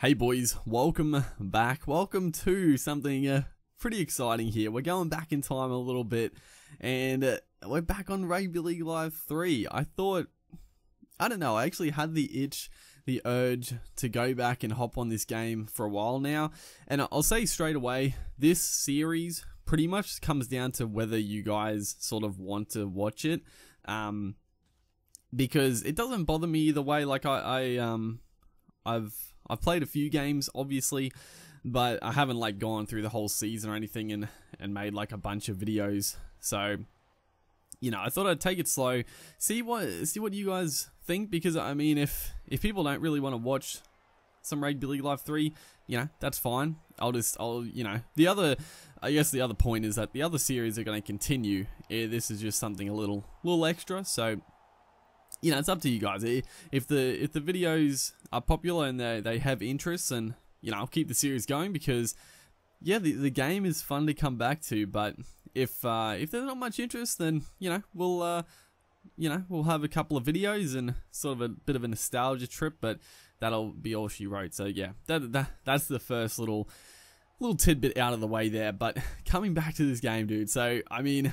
Hey boys, welcome back. Welcome to something pretty exciting here. We're going back in time a little bit and we're back on Rugby League Live 3. I actually had the urge to go back and hop on this game for a while now. And I'll say straight away, this series pretty much comes down to whether you guys sort of want to watch it. Because it doesn't bother me either way. Like I've played a few games, obviously, but I haven't like gone through the whole season or anything and made like a bunch of videos. So, you know, I thought I'd take it slow, see what you guys think, because I mean, if people don't really want to watch some Rugby League Live 3, you know, that's fine. I guess the other point is that the other series are going to continue. This is just something a little extra, so you know, it's up to you guys. If the videos are popular and they have interest, and you know, I'll keep the series going, because yeah, the game is fun to come back to. But if there's not much interest, then you know, we'll have a couple of videos and sort of a bit of a nostalgia trip, but that'll be all she wrote. So yeah, that's the first little tidbit out of the way there. But coming back to this game, dude. So I mean,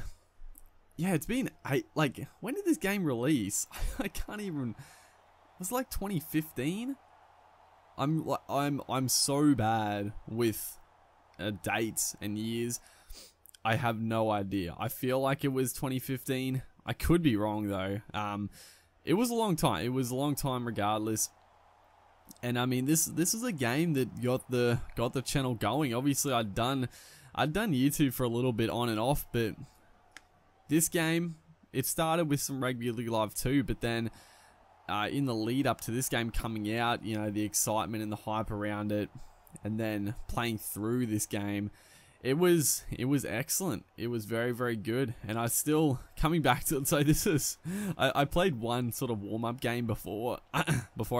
yeah, it's been like, when did this game release? I can't even. It was like 2015. I'm so bad with dates and years. I have no idea. I feel like it was 2015. I could be wrong though. It was a long time. It was a long time regardless. And I mean, this is a game that got the channel going. Obviously, I'd done YouTube for a little bit on and off, but this game, it started with some Rugby League Live 2, but then in the lead up to this game coming out, you know, the excitement and the hype around it, and then playing through this game, it was excellent. It was very, very good. And I still, coming back to it, so this is, I played one sort of warm-up game before I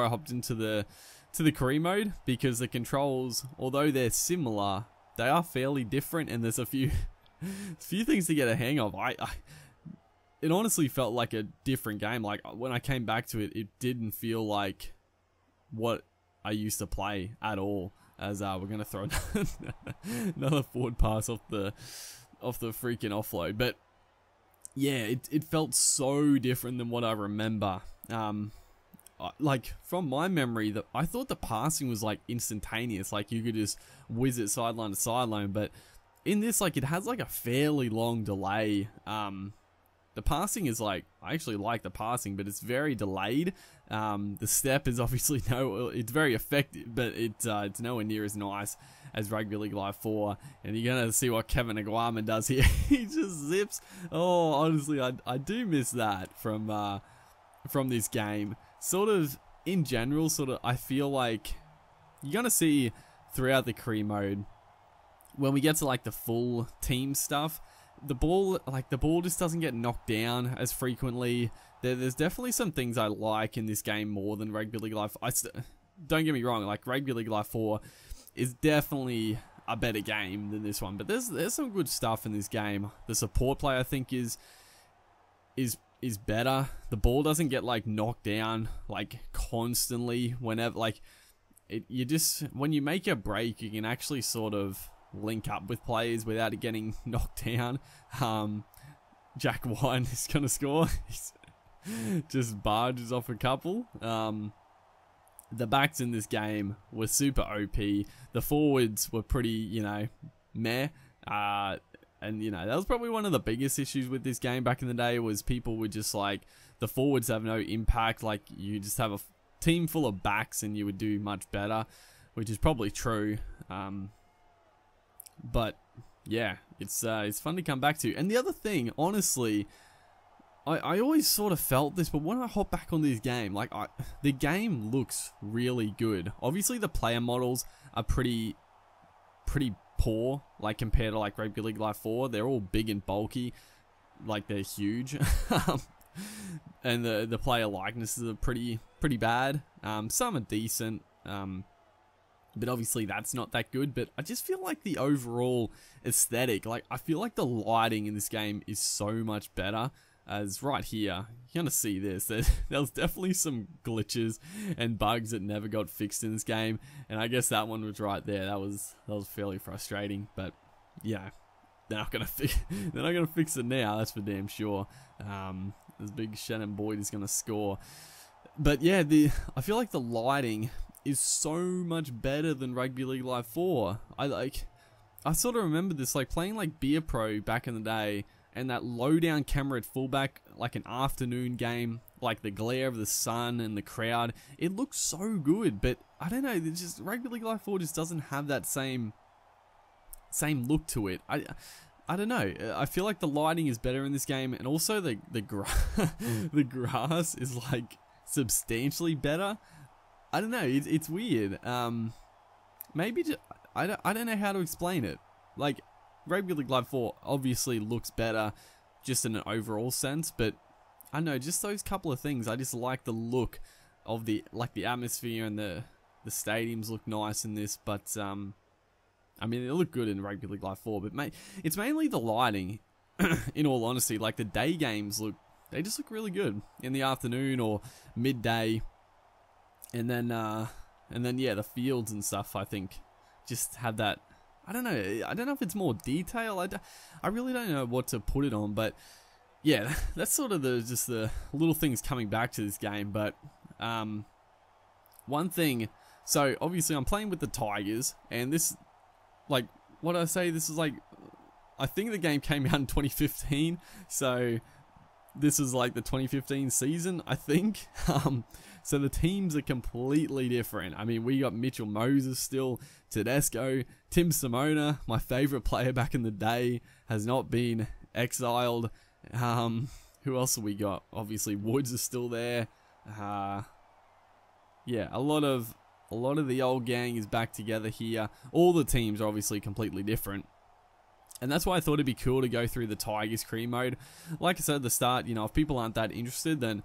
hopped into the career mode, because the controls, although they're similar, they are fairly different, and there's a few things to get a hang of. It honestly felt like a different game. Like when I came back to it, it didn't feel like what I used to play at all. As we're gonna throw another forward pass off the freaking offload, but yeah, it felt so different than what I remember. Like from my memory, that I thought the passing was like instantaneous, like you could just whiz it sideline to sideline, but in this, like, it has like a fairly long delay. The passing is like, I actually like the passing, but it's very delayed. The step is obviously it's very effective, but it's nowhere near as nice as Rugby League Live 4. And you're gonna see what Kevin Aguaman does here. He just zips. Oh, honestly, I do miss that from this game. Sort of in general, sort of, I feel like you're gonna see throughout the career mode, when we get to like the full team stuff, the ball just doesn't get knocked down as frequently. There's definitely some things I like in this game more than Rugby League Live. Don't get me wrong, like Rugby League Live 4 is definitely a better game than this one, but there's some good stuff in this game. The support play, I think, is better. The ball doesn't get like knocked down like constantly whenever, like when you make a break, you can actually sort of link up with players without it getting knocked down. Jack Wine is gonna score. He's just barges off a couple. The backs in this game were super OP. The forwards were pretty, you know, meh. And you know, that was probably one of the biggest issues with this game back in the day, was people were just like, the forwards have no impact. Like, you just have a team full of backs and you would do much better, which is probably true. But yeah, it's fun to come back to. And the other thing, honestly, I always sort of felt this, but when I hop back on this game, like the game looks really good. Obviously, the player models are pretty poor, like compared to like Rugby League Live 4. They're all big and bulky, like they're huge. And the player likenesses are pretty bad. Some are decent. But obviously that's not that good. But I just feel like the overall aesthetic, like I feel like the lighting in this game is so much better. as right here, you're gonna see this. There was definitely some glitches and bugs that never got fixed in this game, and I guess that one was right there. That was fairly frustrating, but yeah, they're not gonna fix it now. That's for damn sure. This big Shannon Boyd is gonna score, but yeah, I feel like the lighting is so much better than Rugby League Live 4. I sort of remember this, like playing like Beer Pro back in the day, and that low down camera at fullback, like an afternoon game, like the glare of the sun and the crowd, it looks so good. But I don't know, it's just Rugby League Live 4 just doesn't have that same look to it. I don't know. I feel like the lighting is better in this game, and also the the grass is like substantially better. I don't know. It's weird. Maybe I don't know how to explain it. Like, Rugby League Live 4 obviously looks better just in an overall sense, but I don't know, just those couple of things. I just like the look of the atmosphere, and the stadiums look nice in this, but I mean, they look good in Rugby League Live 4, but it's mainly the lighting. In all honesty, like the day games just look really good in the afternoon or midday, and then yeah, the fields and stuff, I think, just have that. I don't know if it's more detail. I really don't know what to put it on, but yeah, that's sort of just the little things coming back to this game. But one thing, so obviously I'm playing with the Tigers, and this, like, what did I say? This is like, I think the game came out in 2015, so this is like the 2015 season, I think. So the teams are completely different. I mean, we got Mitchell Moses still, Tedesco, Tim Simona, my favorite player back in the day, has not been exiled. Who else have we got? Obviously, Woods is still there. Yeah, a lot of the old gang is back together here. All the teams are obviously completely different. And that's why I thought it'd be cool to go through the Tigers cream mode. Like I said at the start, if people aren't that interested, then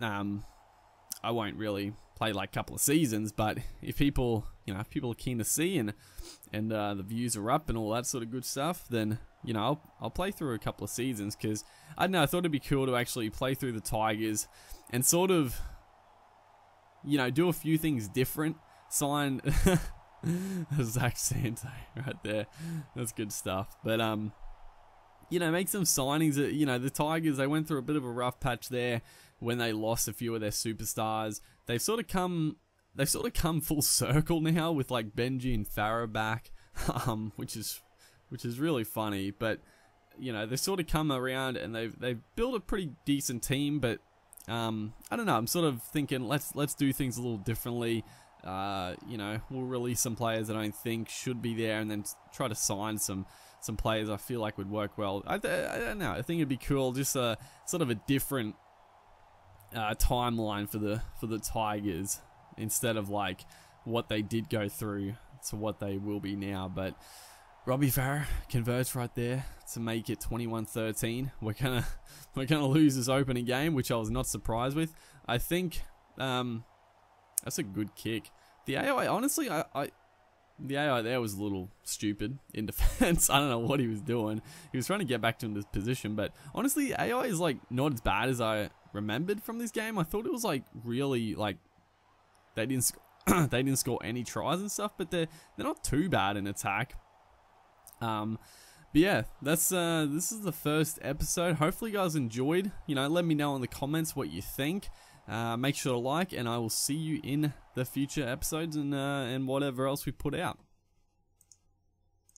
I won't really play like a couple of seasons. But if people, if people are keen to see and the views are up and all that sort of good stuff, then I'll play through a couple of seasons, because I don't know, I thought it'd be cool to actually play through the Tigers and sort of do a few things different. Sign Zach Santo right there. That's good stuff. But make some signings. The Tigers, they went through a bit of a rough patch there when they lost a few of their superstars. They've sort of come full circle now with like Benji and Farah back, which is really funny. But they've sort of come around and they've built a pretty decent team. But I don't know. I'm sort of thinking let's do things a little differently. We'll release some players that I don't think should be there, and then try to sign some players I feel like would work well. I don't know. I think it'd be cool, just a sort of a different timeline for the Tigers, instead of like what they did go through to what they will be now. But Robbie Farah converts right there to make it 21-13. We're gonna lose this opening game, which I was not surprised with. I think that's a good kick. The AI, honestly, the AI there was a little stupid in defense. I don't know what he was doing. He was trying to get back to this position, but honestly, AI is like not as bad as I remembered from this game. I thought it was like really like they didn't score any tries and stuff, but they're not too bad in attack. But yeah, this is the first episode. Hopefully you guys enjoyed. Let me know in the comments what you think. Make sure to like, and I will see you in the future episodes and whatever else we put out.